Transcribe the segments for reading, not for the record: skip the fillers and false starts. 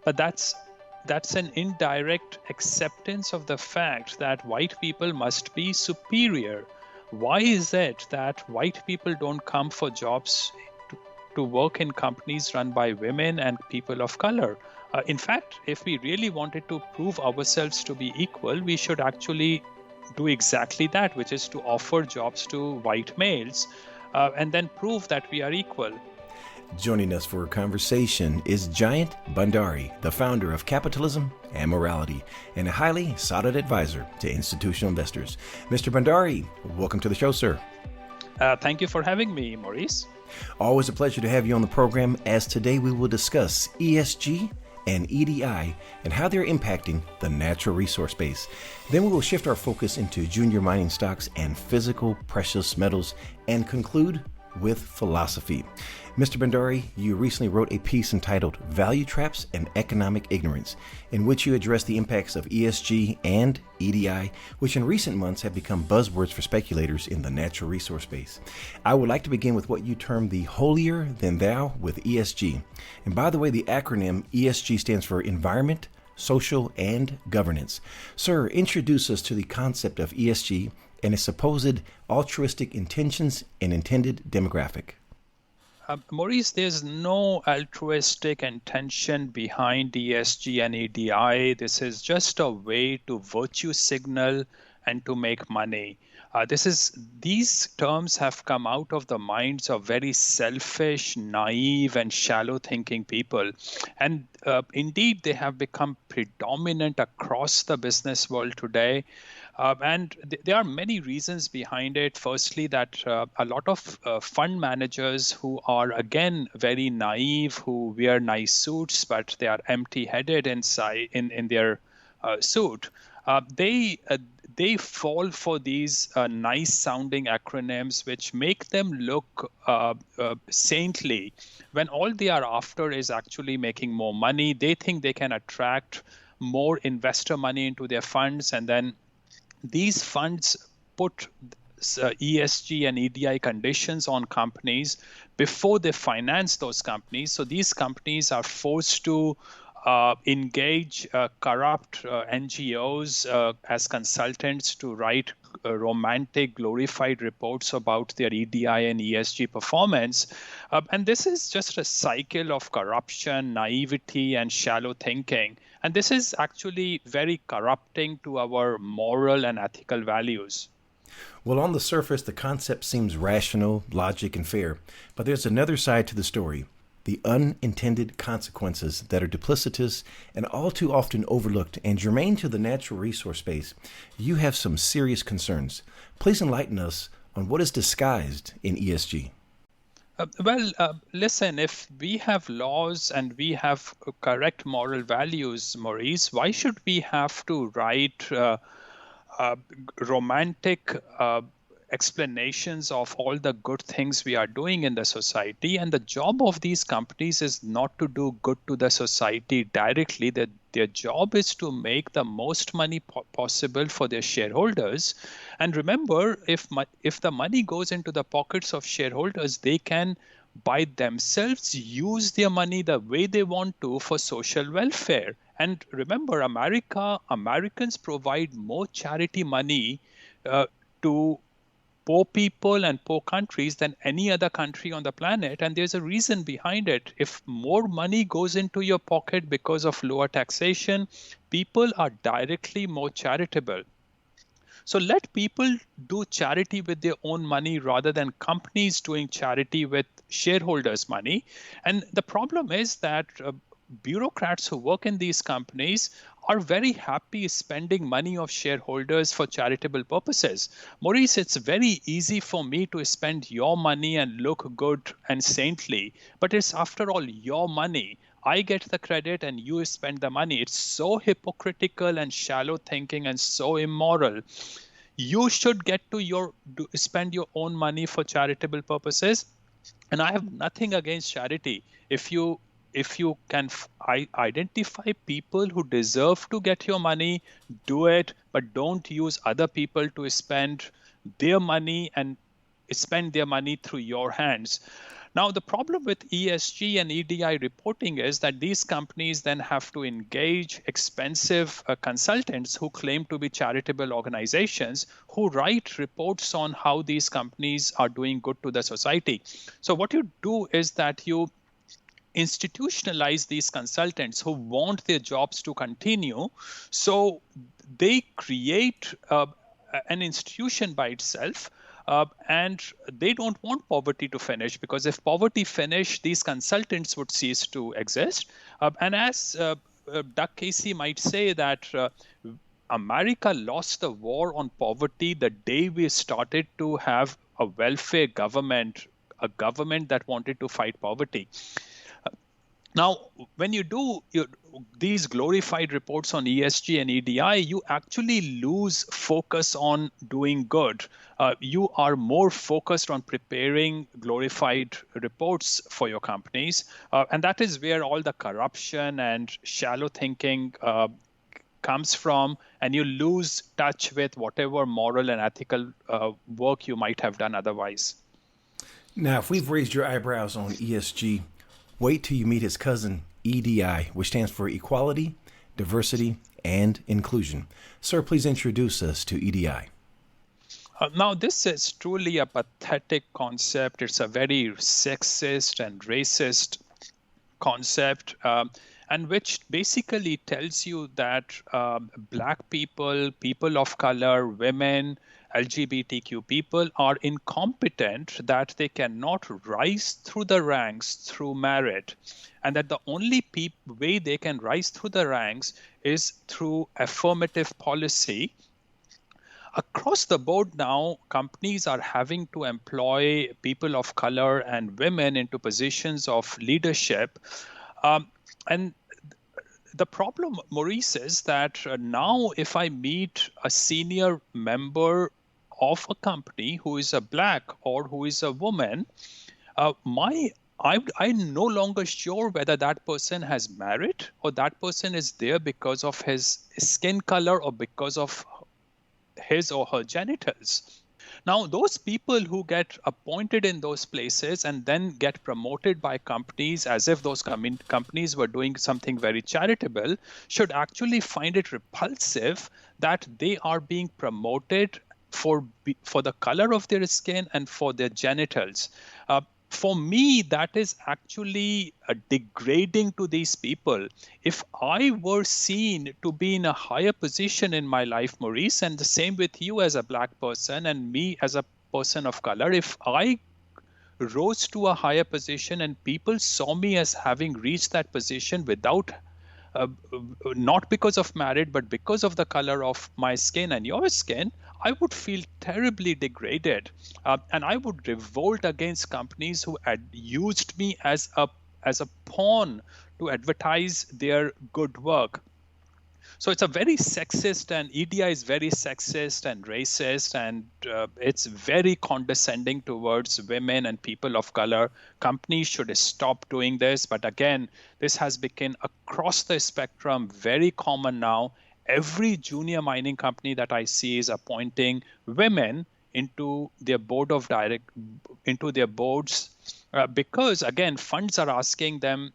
But that's an indirect acceptance of the fact that white people must be superior. Why is it that white people don't come for jobs to work in companies run by women and people of color? In fact, if we really wanted to prove ourselves to be equal, we should actually do exactly that, which is to offer jobs to white males and then prove that we are equal. Joining us for a conversation is Jayant Bhandari, the founder of Capitalism and Morality, and a highly sought-out advisor to institutional investors. Mr. Bhandari, welcome to the show, sir. Thank you for having me, Maurice. Always a pleasure to have you on the program, as today we will discuss ESG and EDI and how they're impacting the natural resource base. Then we will shift our focus into junior mining stocks and physical precious metals and conclude with philosophy. Mr. Bhandari, you recently wrote a piece entitled Value Traps and Economic Ignorance, in which you address the impacts of ESG and EDI, which in recent months have become buzzwords for speculators in the natural resource space. I would like to begin with what you term the holier than thou with ESG. And by the way, the acronym ESG stands for Environment, Social, and Governance. Sir, introduce us to the concept of ESG and its supposed altruistic intentions and intended demographic. Maurice, there's no altruistic intention behind ESG and EDI. This is just a way to virtue signal and to make money. These terms have come out of the minds of very selfish, naive, and shallow-thinking people. And indeed, they have become predominant across the business world today. And there are many reasons behind it. Firstly, that a lot of fund managers who are, again, very naive, who wear nice suits, but they are empty-headed inside in their suit, they fall for these nice-sounding acronyms, which make them look saintly, when all they are after is actually making more money. They think they can attract more investor money into their funds, and then these funds put ESG and EDI conditions on companies before they finance those companies. So these companies are forced to engage corrupt NGOs as consultants to write romantic, glorified reports about their EDI and ESG performance. And this is just a cycle of corruption, naivety, and shallow thinking. And this is actually very corrupting to our moral and ethical values. Well, on the surface, the concept seems rational, logic, and fair. But there's another side to the story. The unintended consequences that are duplicitous and all too often overlooked and germane to the natural resource space. You have some serious concerns. Please enlighten us on what is disguised in ESG. Listen, if we have laws and we have correct moral values, Maurice, why should we have to write romantic explanations of all the good things we are doing in the society? And the job of these companies is not to do good to the society directly. Their job is to make the most money possible for their shareholders. And remember, if the money goes into the pockets of shareholders, they can by themselves use their money the way they want to for social welfare. And remember, Americans provide more charity money to poor people and poor countries than any other country on the planet. And there's a reason behind it. If more money goes into your pocket because of lower taxation, people are directly more charitable. So let people do charity with their own money rather than companies doing charity with shareholders' money. And the problem is that bureaucrats who work in these companies are very happy spending money of shareholders for charitable purposes. Maurice, it's very easy for me to spend your money and look good and saintly, but it's after all your money. I get the credit and you spend the money. It's so hypocritical and shallow thinking and so immoral. You should get to spend your own money for charitable purposes. And I have nothing against charity. If you can identify people who deserve to get your money, do it, but don't use other people to spend their money and spend their money through your hands. Now, the problem with ESG and EDI reporting is that these companies then have to engage expensive consultants who claim to be charitable organizations who write reports on how these companies are doing good to the society. So what you do is that you institutionalize these consultants who want their jobs to continue. So they create an institution by itself. And they don't want poverty to finish, because if poverty finished, these consultants would cease to exist. And as Doug Casey might say that America lost the war on poverty the day we started to have a welfare government, a government that wanted to fight poverty. Now, when you do these glorified reports on ESG and EDI, you actually lose focus on doing good. You are more focused on preparing glorified reports for your companies. And that is where all the corruption and shallow thinking comes from, and you lose touch with whatever moral and ethical work you might have done otherwise. Now, if we've raised your eyebrows on ESG, wait till you meet his cousin, EDI, which stands for Equality, Diversity, and Inclusion. Sir, please introduce us to EDI. Now, this is truly a pathetic concept. It's a very sexist and racist concept, and which basically tells you that Black people, people of color, women, LGBTQ people are incompetent, that they cannot rise through the ranks through merit, and that the only way they can rise through the ranks is through affirmative policy. Across the board now, companies are having to employ people of color and women into positions of leadership. And the problem, Maurice, is that now if I meet a senior member of a company who is a Black or who is a woman, I'm no longer sure whether that person has merit or that person is there because of his skin color or because of his or her genitals. Now, those people who get appointed in those places and then get promoted by companies as if those companies were doing something very charitable should actually find it repulsive that they are being promoted for the color of their skin and for their genitals. For me, that is actually degrading to these people. If I were seen to be in a higher position in my life, Maurice, and the same with you as a Black person and me as a person of color, if I rose to a higher position and people saw me as having reached that position without not because of merit, but because of the color of my skin and your skin, I would feel terribly degraded. And I would revolt against companies who had used me as a pawn to advertise their good work. So it's a very sexist, and EDI is very sexist and racist, and it's very condescending towards women and people of color. Companies should stop doing this. But again, this has become across the spectrum very common now. Every junior mining company that I see is appointing women into their boards, because again, funds are asking them,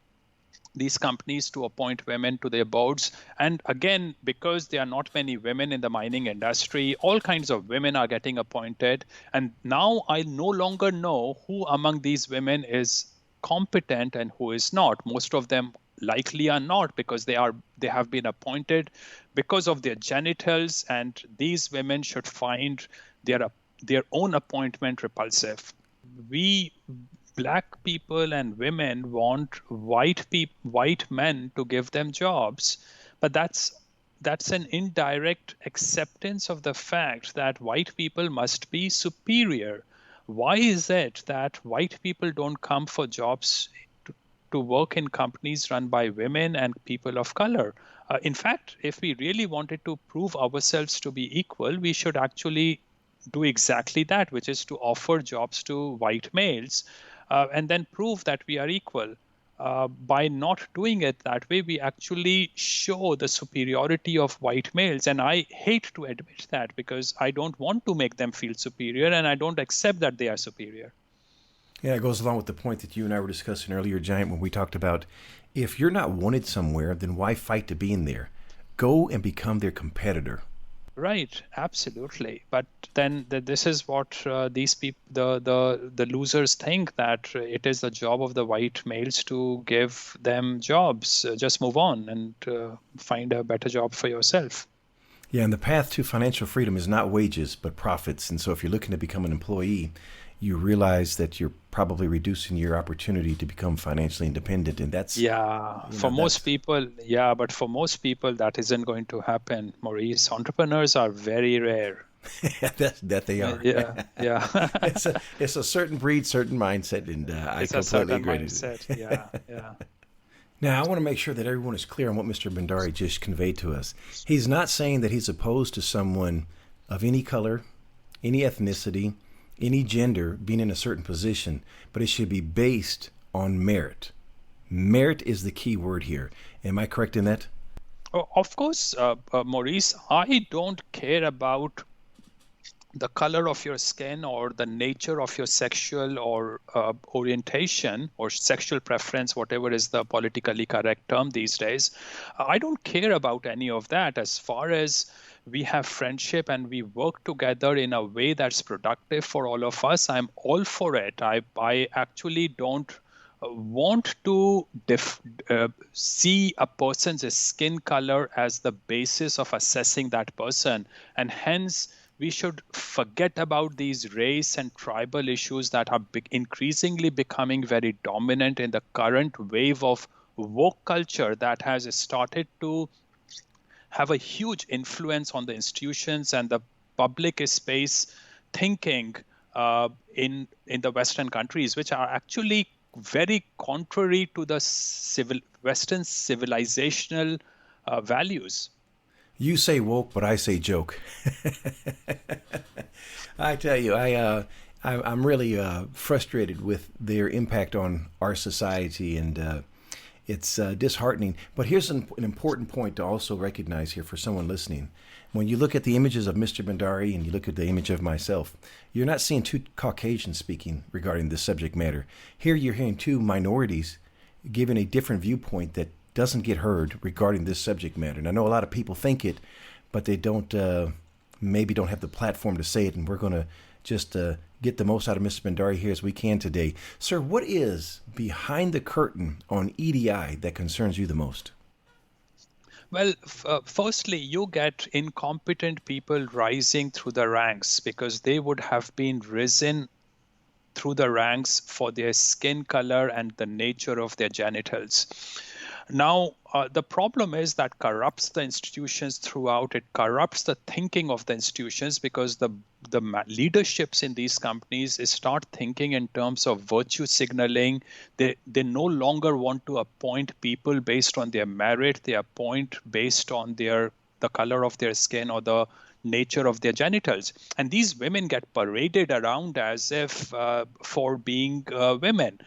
these companies, to appoint women to their boards. And again, because there are not many women in the mining industry, all kinds of women are getting appointed. And now I no longer know who among these women is competent and who is not. Most of them likely are not, because they have been appointed because of their genitals, and these women should find their own appointment repulsive. We Black people and women want white men to give them jobs, but that's an indirect acceptance of the fact that white people must be superior. Why is it that white people don't come for jobs to work in companies run by women and people of color? In fact, if we really wanted to prove ourselves to be equal, we should actually do exactly that, which is to offer jobs to white males. And then prove that we are equal. By not doing it that way, we actually show the superiority of white males. And I hate to admit that, because I don't want to make them feel superior, and I don't accept that they are superior. Yeah, it goes along with the point that you and I were discussing earlier, Giant, when we talked about if you're not wanted somewhere, then why fight to be in there? Go and become their competitor. Right, absolutely. But then this is what these people, the losers think, that it is the job of the white males to give them jobs. Just move on and find a better job for yourself. Yeah, and the path to financial freedom is not wages, but profits. And so if you're looking to become an employee, you realize that you're probably reducing your opportunity to become financially independent. And that's, Yeah, you know, for most people, yeah, but for most people, that isn't going to happen, Maurice. Entrepreneurs are very rare. that they are. Yeah, yeah. It's a certain breed, certain mindset, and I It's a completely certain agree mindset. with you. Yeah, yeah. Now, I want to make sure that everyone is clear on what Mr. Bhandari just conveyed to us. He's not saying that he's opposed to someone of any color, any ethnicity, any gender being in a certain position, but it should be based on merit. Merit is the key word here. Am I correct in that? Oh, of course, Maurice, I don't care about the color of your skin or the nature of your sexual or orientation or sexual preference, whatever is the politically correct term these days. I don't care about any of that as far as we have friendship and we work together in a way that's productive for all of us. I'm all for it. I actually don't want to see a person's skin color as the basis of assessing that person, and hence we should forget about these race and tribal issues that are increasingly becoming very dominant in the current wave of woke culture that has started to have a huge influence on the institutions and the public space thinking in the Western countries, which are actually very contrary to the Western civilizational values. You say woke, but I say joke. I tell you, I'm really frustrated with their impact on our society, and it's disheartening. But here's an important point to also recognize here for someone listening. When you look at the images of Mr. Bhandari and you look at the image of myself, you're not seeing two Caucasians speaking regarding this subject matter. Here you're hearing two minorities giving a different viewpoint that doesn't get heard regarding this subject matter. And I know a lot of people think it, but they don't, maybe don't have the platform to say it. And we're going to just get the most out of Mr. Bhandari here as we can today. Sir, what is behind the curtain on EDI that concerns you the most? Well, firstly, you get incompetent people rising through the ranks because they would have been risen through the ranks for their skin color and the nature of their genitals. Now, the problem is that corrupts the institutions throughout. It corrupts the thinking of the institutions because the leaderships in these companies start thinking in terms of virtue signaling. They no longer want to appoint people based on their merit. They appoint based on the color of their skin or the nature of their genitals. And these women get paraded around as if for being women.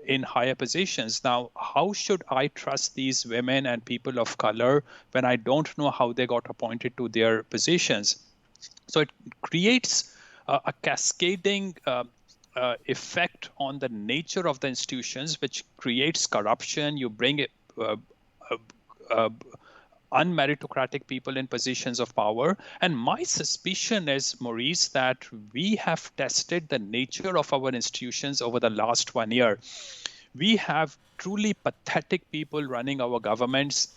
In higher positions. Now, how should I trust these women and people of color when I don't know how they got appointed to their positions? So it creates a cascading effect on the nature of the institutions, which creates corruption. You bring it. Unmeritocratic people in positions of power. And my suspicion is, Maurice, that we have tested the nature of our institutions over the last 1 year. We have truly pathetic people running our governments,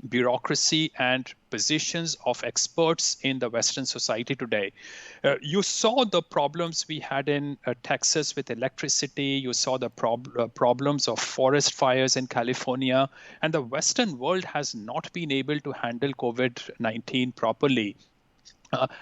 bureaucracy, and positions of experts in the Western society today. You saw the problems we had in Texas with electricity. You saw the problems of forest fires in California. And the Western world has not been able to handle COVID-19 properly.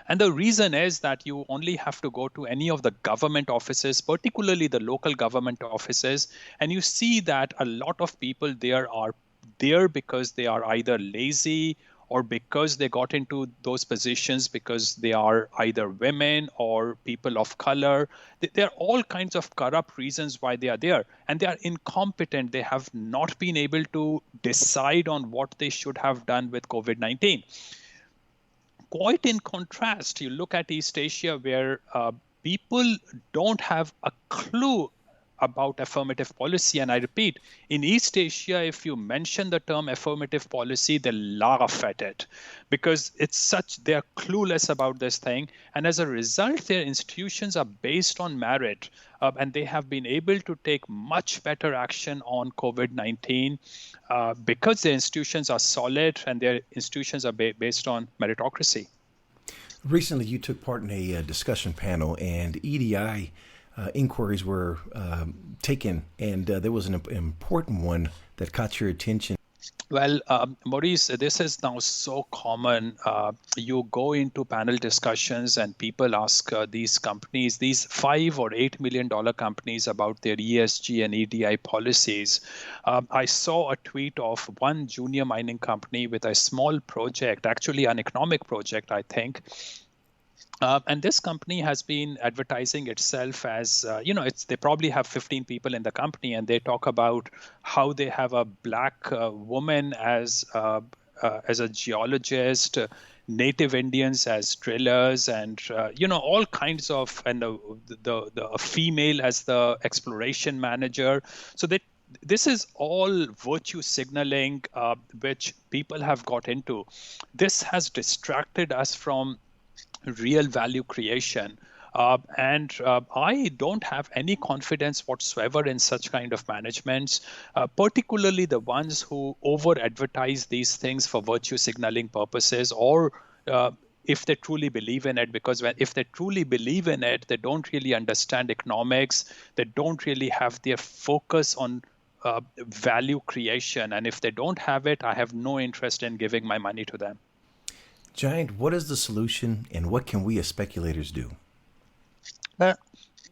And the reason is that you only have to go to any of the government offices, particularly the local government offices, and you see that a lot of people there are there because they are either lazy or because they got into those positions because they are either women or people of color. There are all kinds of corrupt reasons why they are there, and they are incompetent. They have not been able to decide on what they should have done with COVID-19. Quite in contrast, you look at East Asia where people don't have a clue about affirmative policy. And I repeat, in East Asia, if you mention the term affirmative policy, they laugh at it because they're clueless about this thing. And as a result, their institutions are based on merit. And they have been able to take much better action on COVID-19 because their institutions are solid and their institutions are based on meritocracy. Recently, you took part in a discussion panel, and EDI inquiries were taken, and there was an important one that caught your attention. Well, Maurice, this is now so common. You go into panel discussions and people ask these companies, these $5 or $8 million companies, about their ESG and EDI policies. I saw a tweet of one junior mining company with a small project, actually an economic project, I think. And this company has been advertising itself as, they probably have 15 people in the company, and they talk about how they have a black woman as a geologist, Native Indians as drillers, and all kinds of, and the female as the exploration manager. So this is all virtue signaling, which people have got into. This has distracted us from real value creation. And I don't have any confidence whatsoever in such kind of managements, particularly the ones who over-advertise these things for virtue signaling purposes, or if they truly believe in it, because if they truly believe in it, they don't really understand economics, they don't really have their focus on value creation. And if they don't have it, I have no interest in giving my money to them. Jayant, what is the solution, and what can we as speculators do?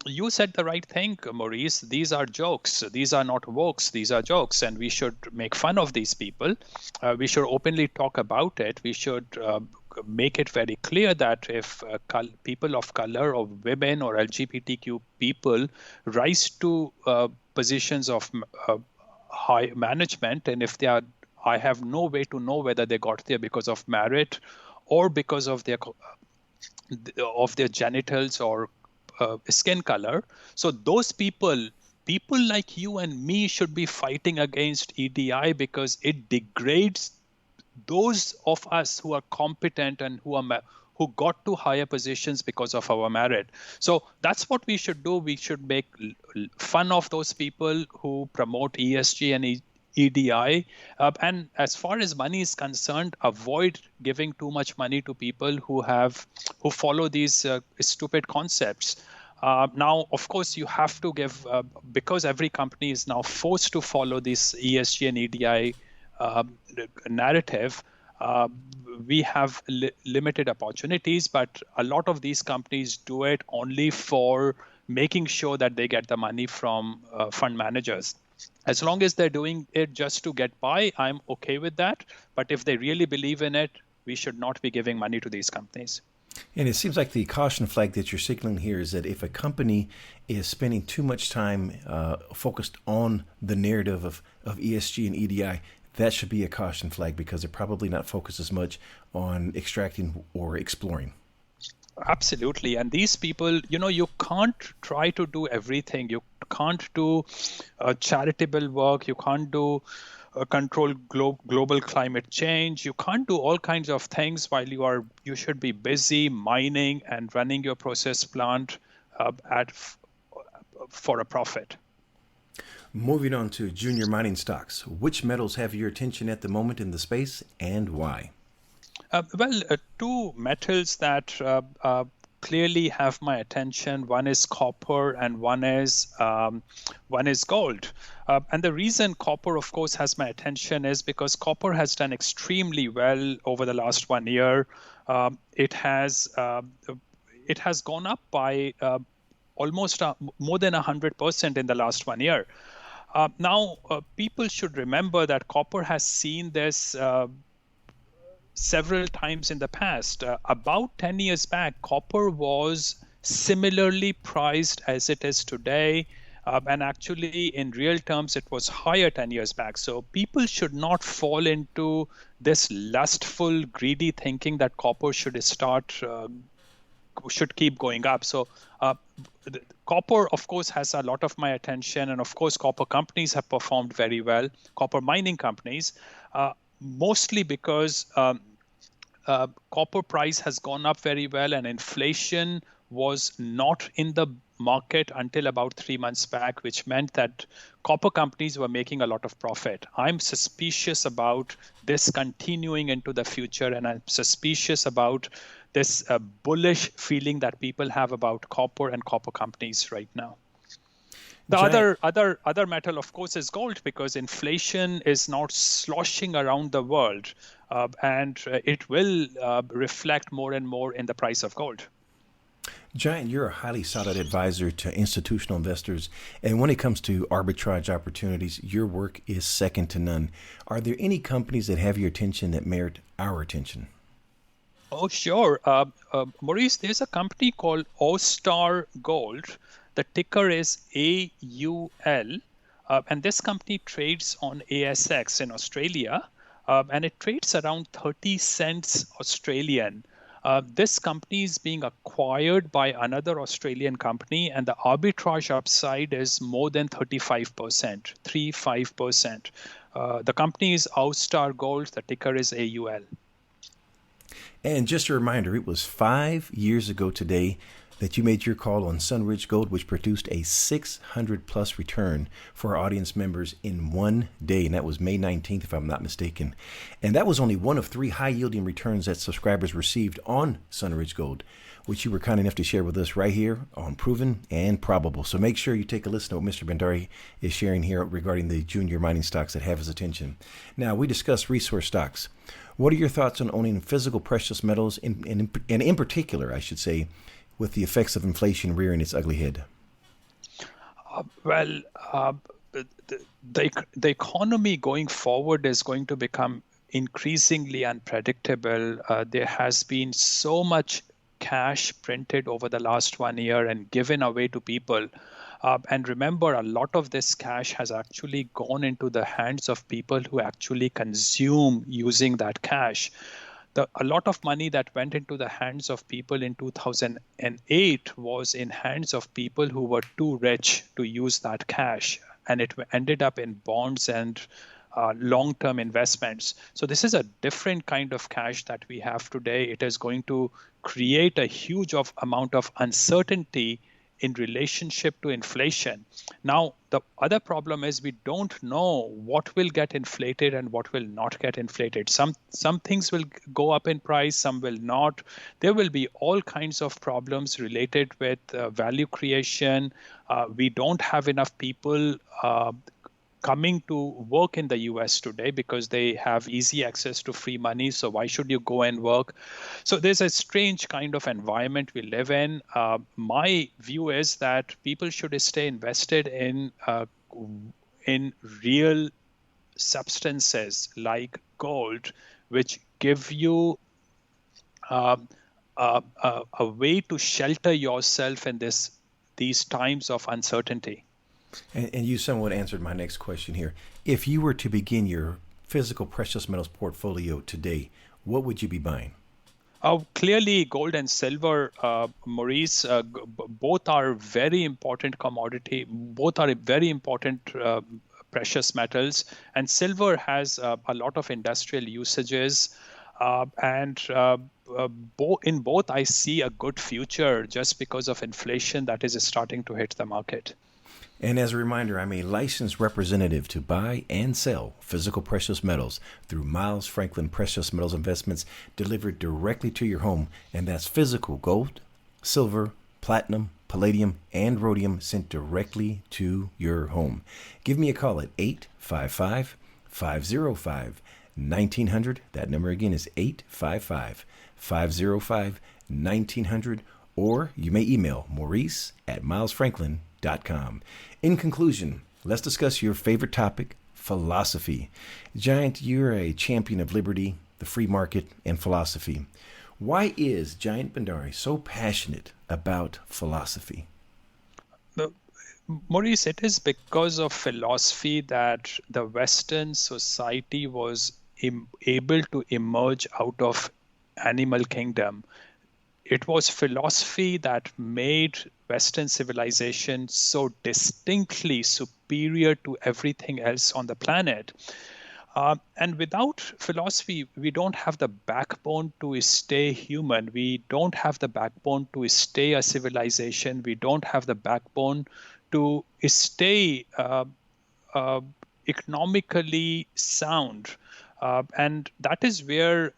You said the right thing, Maurice. These are jokes. These are not wokes. These are jokes, and we should make fun of these people. We should openly talk about it. We should make it very clear that if people of color or women or LGBTQ people rise to positions of high management, and if they are, I have no way to know whether they got there because of merit or because of their genitals or skin color. So those people like you and me should be fighting against EDI because it degrades those of us who are competent and who got to higher positions because of our merit. So that's what we should do. We should make fun of those people who promote ESG and EDI. And as far as money is concerned, avoid giving too much money to people who follow these stupid concepts. Now, of course, you have to give, because every company is now forced to follow this ESG and EDI narrative, we have limited opportunities, but a lot of these companies do it only for making sure that they get the money from fund managers. As long as they're doing it just to get by, I'm okay with that. But if they really believe in it, we should not be giving money to these companies. And it seems like the caution flag that you're signaling here is that if a company is spending too much time focused on the narrative of ESG and EDI, that should be a caution flag because they're probably not focused as much on extracting or exploring. Absolutely. And these people, you can't try to do everything. You can't do charitable work. You can't do control global climate change. You can't do all kinds of things while you should be busy mining and running your process plant for a profit. Moving on to junior mining stocks, which metals have your attention at the moment in the space and why? Two metals that clearly have my attention. One is copper and one is gold. And the reason copper, of course, has my attention is because copper has done extremely well over the last 1 year. It has gone up by almost more than 100% in the last 1 year. Now, people should remember that copper has seen this several times in the past. About 10 years back, copper was similarly priced as it is today. And actually, in real terms, it was higher 10 years back. So people should not fall into this lustful, greedy thinking that copper should start should keep going up. So copper, of course, has a lot of my attention. And of course, copper companies have performed very well, copper mining companies, mostly because copper price has gone up very well and inflation was not in the market until about 3 months back, which meant that copper companies were making a lot of profit. I'm suspicious about this continuing into the future, and I'm suspicious about this bullish feeling that people have about copper and copper companies right now. The other metal, of course, is gold, because inflation is now sloshing around the world, and it will reflect more and more in the price of gold. Jayant, you're a highly sought-out advisor to institutional investors, and when it comes to arbitrage opportunities, your work is second to none. Are there any companies that have your attention that merit our attention? Oh, sure. Maurice, there's a company called All-Star Gold. The ticker is AUL, and this company trades on ASX in Australia, and it trades around 30 cents Australian. This company is being acquired by another Australian company, and the arbitrage upside is more than 35%, 35%. The company is All-Star Gold. The ticker is AUL. And just a reminder, it was 5 years ago today that you made your call on Sunridge Gold, which produced a 600 plus return for our audience members in one day. And that was May 19th, if I'm not mistaken. And that was only one of 3 high yielding returns that subscribers received on Sunridge Gold, which you were kind enough to share with us right here on Proven and Probable. So make sure you take a listen to what Mr. Bhandari is sharing here regarding the junior mining stocks that have his attention. Now, we discussed resource stocks. What are your thoughts on owning physical precious metals, and in particular, I should say, with the effects of inflation rearing its ugly head? The economy going forward is going to become increasingly unpredictable. There has been so much cash printed over the last 1 year and given away to people. And remember, a lot of this cash has actually gone into the hands of people who actually consume using that cash. A lot of money that went into the hands of people in 2008 was in hands of people who were too rich to use that cash, and it ended up in bonds and long-term investments. So this is a different kind of cash that we have today. It is going to create a huge amount of uncertainty in relationship to inflation. Now, the other problem is we don't know what will get inflated and what will not get inflated. Some things will go up in price, some will not. There will be all kinds of problems related with value creation. We don't have enough people coming to work in the US today because they have easy access to free money. So why should you go and work? So there's a strange kind of environment we live in. My view is that people should stay invested in real substances like gold, which give you a way to shelter yourself in these times of uncertainty. And you somewhat answered my next question here. If you were to begin your physical precious metals portfolio today, what would you be buying? Clearly, gold and silver, Maurice, both are very important commodity. Both are very important precious metals. And silver has a lot of industrial usages. In both, I see a good future just because of inflation that is starting to hit the market. And as a reminder, I'm a licensed representative to buy and sell physical precious metals through Miles Franklin Precious Metals Investments, delivered directly to your home. And that's physical gold, silver, platinum, palladium, and rhodium sent directly to your home. Give me a call at 855-505-1900. That number again is 855-505-1900. Or you may email maurice@milesfranklin.com. In conclusion, let's discuss your favorite topic, philosophy. Jayant, you're a champion of liberty, the free market, and philosophy. Why is Jayant Bhandari so passionate about philosophy? Maurice, it is because of philosophy that the Western society was able to emerge out of animal kingdom. it was philosophy that made Western civilization so distinctly superior to everything else on the planet. And without philosophy, we don't have the backbone to stay human. We don't have the backbone to stay a civilization. We don't have the backbone to stay uh, economically sound. And that is where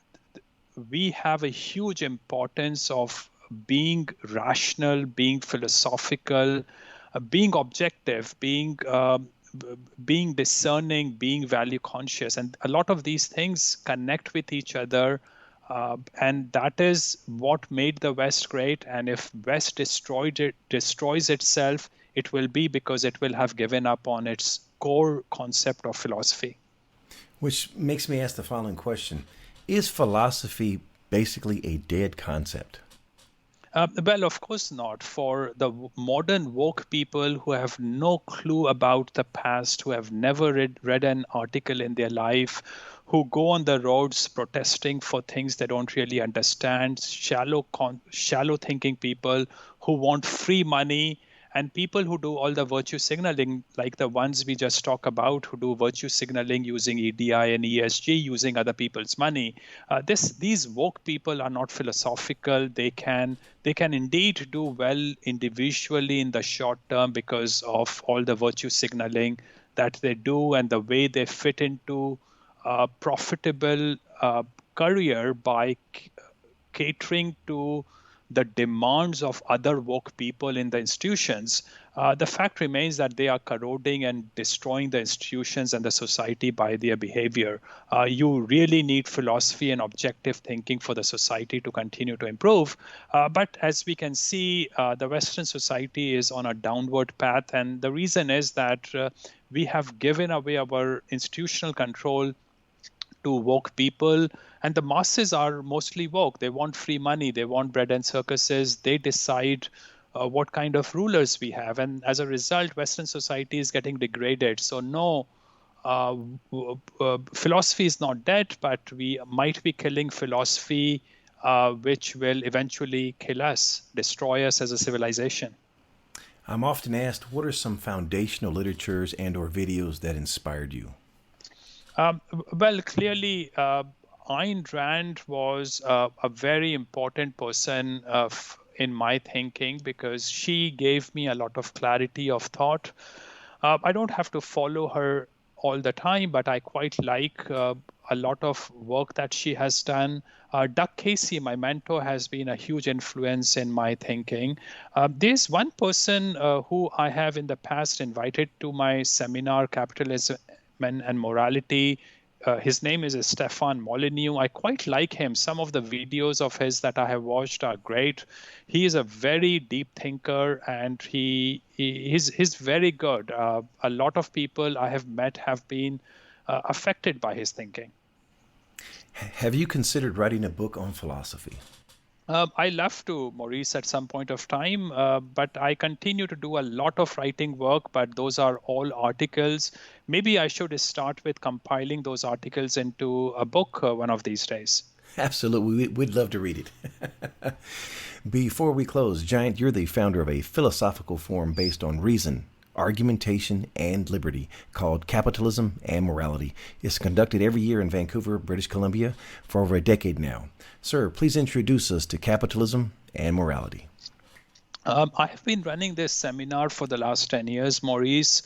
we have a huge importance of being rational, being philosophical, being objective, being discerning, being value conscious, and a lot of these things connect with each other. And that is what made the West great. And if West destroys itself, it will be because it will have given up on its core concept of philosophy. Which makes me ask the following question. Is philosophy basically a dead concept? Well, of course not. For the modern woke people who have no clue about the past, who have never read an article in their life, who go on the roads protesting for things they don't really understand, shallow thinking people who want free money, and people who do all the virtue signaling, like the ones we just talked about, who do virtue signaling using EDI and ESG, using other people's money. These woke people are not philosophical. They can indeed do well individually in the short term because of all the virtue signaling that they do and the way they fit into a profitable career by catering to the demands of other woke people in the institutions. The fact remains that they are corroding and destroying the institutions and the society by their behavior. You really need philosophy and objective thinking for the society to continue to improve. But as we can see, the Western society is on a downward path. And the reason is that we have given away our institutional control to woke people, and the masses are mostly woke. They want free money, they want bread and circuses, they decide what kind of rulers we have, and as a result Western society is getting degraded. So no, philosophy is not dead, but we might be killing philosophy, which will eventually kill us, destroy us as a civilization. I'm often asked, what are some foundational literatures and or videos that inspired you? Well, clearly, Ayn Rand was a very important person in my thinking because she gave me a lot of clarity of thought. I don't have to follow her all the time, but I quite like a lot of work that she has done. Doug Casey, my mentor, has been a huge influence in my thinking. There's one person who I have in the past invited to my seminar, Capitalism and Morality. His name is Stefan Molyneux. I quite like him. Some of the videos of his that I have watched are great. He is a very deep thinker, and he's very good. A lot of people I have met have been affected by his thinking. Have you considered writing a book on philosophy? I love to, Maurice, at some point of time, but I continue to do a lot of writing work, but those are all articles. Maybe I should start with compiling those articles into a book one of these days. Absolutely. We'd love to read it. Before we close, Jayant, you're the founder of a philosophical forum based on reason, argumentation, and liberty called Capitalism and Morality. It's conducted every year in Vancouver, British Columbia for over a decade now. Sir, please introduce us to Capitalism and Morality. I have been running this seminar for the last 10 years, Maurice.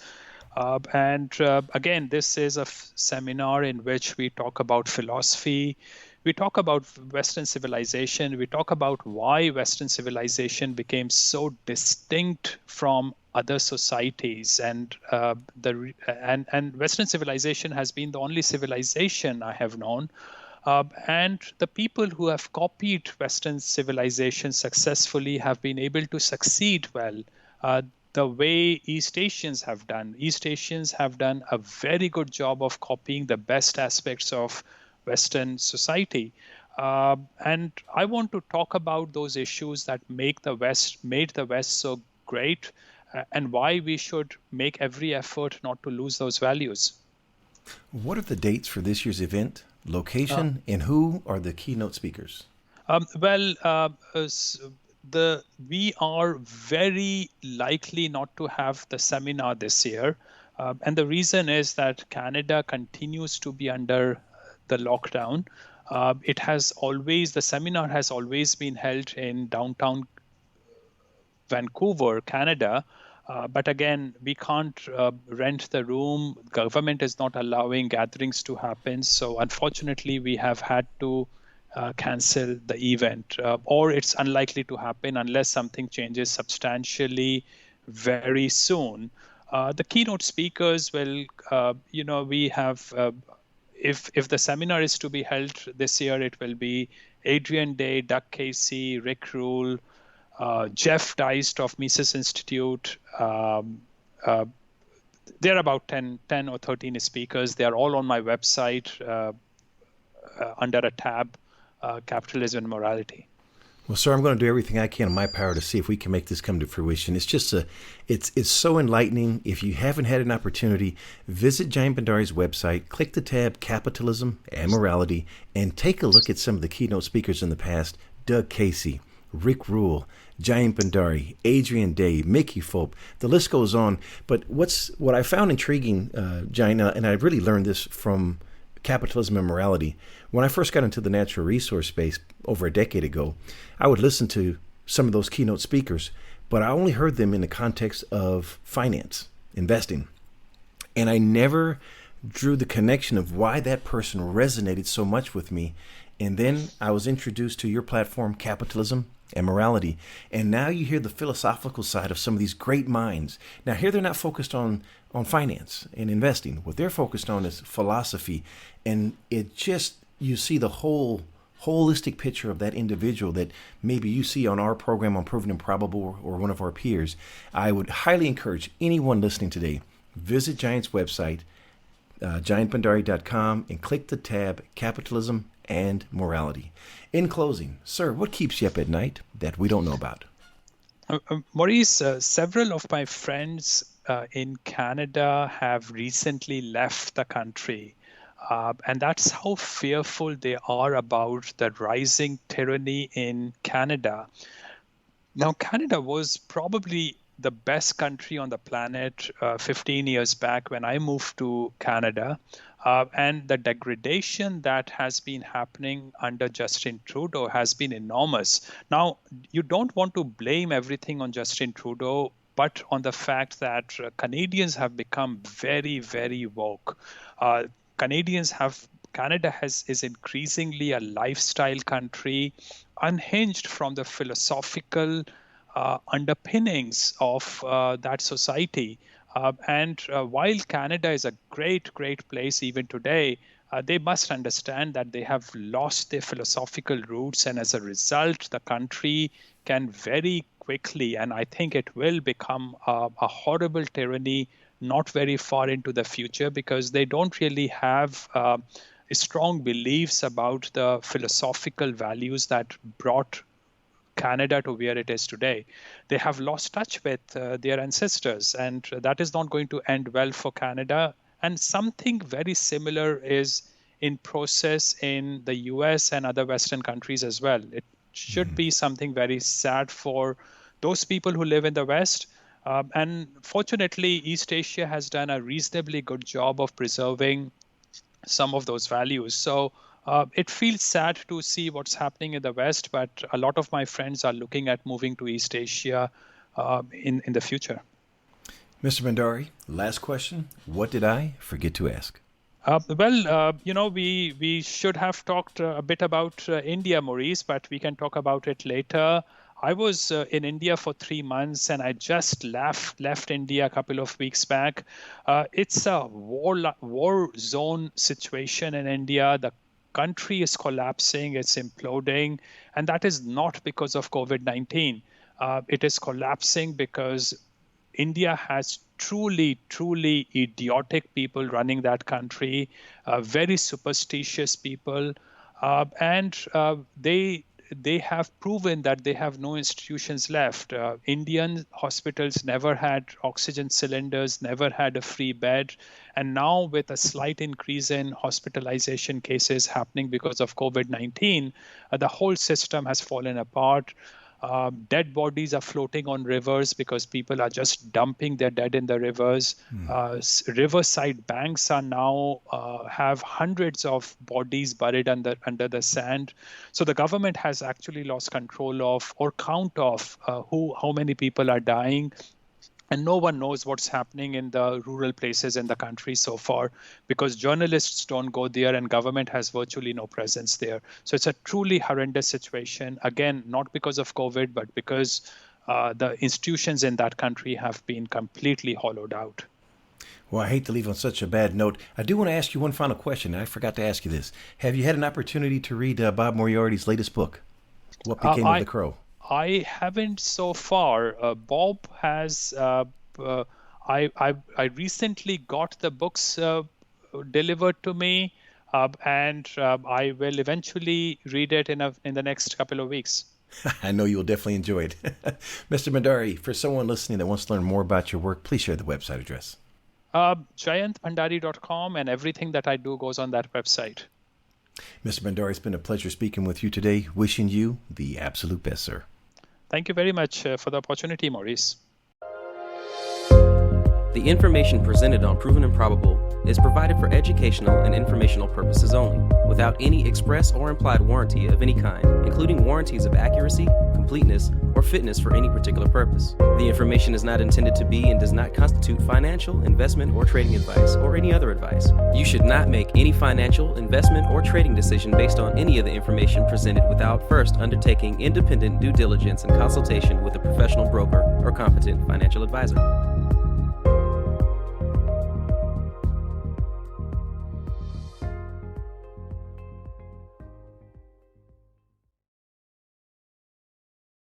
And again, this is a seminar in which we talk about philosophy. We talk about Western civilization. We talk about why Western civilization became so distinct from other societies, and Western civilization has been the only civilization I have known. And the people who have copied Western civilization successfully have been able to succeed well. The way East Asians have done. East Asians have done a very good job of copying the best aspects of Western society. And I want to talk about those issues that made the West so great, and why we should make every effort not to lose those values. What are the dates for this year's event, location, and who are the keynote speakers? Well, we are very likely not to have the seminar this year, and the reason is that Canada continues to be under the lockdown. The seminar has always been held in downtown Vancouver, Canada. But again, we can't rent the room. Government is not allowing gatherings to happen. So unfortunately, we have had to cancel the event, or it's unlikely to happen unless something changes substantially very soon. The keynote speakers will, we have. If the seminar is to be held this year, it will be Adrian Day, Doug Casey, Rick Rule, Jeff Deist of Mises Institute. There are about 10 or 13 speakers. They are all on my website under a tab, Capitalism and Morality. Well, sir, I'm going to do everything I can in my power to see if we can make this come to fruition. It's so enlightening. If you haven't had an opportunity, visit Jayant Bhandari's website, click the tab Capitalism and Morality, and take a look at some of the keynote speakers in the past. Doug Casey, Rick Rule, Jayant Bhandari, Adrian Day, Mickey Fope. The list goes on. But what I found intriguing, Jayant, and I really learned this from Capitalism and Morality. When I first got into the natural resource space over a decade ago, I would listen to some of those keynote speakers, but I only heard them in the context of finance, investing. And I never drew the connection of why that person resonated so much with me. And then I was introduced to your platform, Capitalism and Morality. And now you hear the philosophical side of some of these great minds. Now, here they're not focused on finance and investing. What they're focused on is philosophy. And you see the whole holistic picture of that individual that maybe you see on our program on Proven and Probable or one of our peers. I would highly encourage anyone listening today, visit Jayant's website, jayantbhandari.com, and click the tab Capitalism and Morality. In closing, sir, what keeps you up at night that we don't know about? Maurice, several of my friends in Canada have recently left the country. And that's how fearful they are about the rising tyranny in Canada. Now, Canada was probably the best country on the planet 15 years back when I moved to Canada. And the degradation that has been happening under Justin Trudeau has been enormous. Now, you don't want to blame everything on Justin Trudeau, but on the fact that Canadians have become very, very woke. Canada is increasingly a lifestyle country, unhinged from the philosophical underpinnings of that society. And while Canada is a great place even today, they must understand that they have lost their philosophical roots, and as a result, the country can very quickly, and I think it will become a horrible tyranny not very far into the future, because they don't really have strong beliefs about the philosophical values that brought Canada to where it is today. They have lost touch with their ancestors, and that is not going to end well for Canada. And something very similar is in process in the US and other Western countries as well. It should be something very sad for those people who live in the West. And fortunately, East Asia has done a reasonably good job of preserving some of those values. So it feels sad to see what's happening in the West, but a lot of my friends are looking at moving to East Asia in the future. Mr. Bhandari, last question. What did I forget to ask? We should have talked a bit about India, Maurice, but we can talk about it later. I was in India for 3 months, and I just left India a couple of weeks back. It's a war zone situation in India. The country is collapsing, it's imploding, and that is not because of COVID-19. It is collapsing because India has truly idiotic people running that country, very superstitious people, and they they have proven that they have no institutions left. Indian hospitals never had oxygen cylinders, never had a free bed. And now with a slight increase in hospitalization cases happening because of COVID-19, the whole system has fallen apart. Dead bodies are floating on rivers because people are just dumping their dead in the rivers. Riverside banks are now have hundreds of bodies buried under the sand. So the government has actually lost control of or count of how many people are dying. And no one knows what's happening in the rural places in the country so far because journalists don't go there and government has virtually no presence there. So it's a truly horrendous situation. Again, not because of COVID, but because the institutions in that country have been completely hollowed out. Well, I hate to leave on such a bad note. I do want to ask you one final question. I forgot to ask you this. Have you had an opportunity to read Bob Moriarty's latest book, What Became of the Crow? I haven't so far. Bob has. I recently got the books delivered to me, and I will eventually read it in the next couple of weeks. I know you'll definitely enjoy it. Mr. Bhandari, for someone listening that wants to learn more about your work, please share the website address. JayantBhandari.com, and everything that I do goes on that website. Mr. Bhandari, it's been a pleasure speaking with you today. Wishing you the absolute best, sir. Thank you very much for the opportunity, Maurice. The information presented on Proven and Probable is provided for educational and informational purposes only, without any express or implied warranty of any kind, including warranties of accuracy, completeness, or fitness for any particular purpose. The information is not intended to be and does not constitute financial, investment, or trading advice, or any other advice. You should not make any financial, investment, or trading decision based on any of the information presented without first undertaking independent due diligence and consultation with a professional broker or competent financial advisor.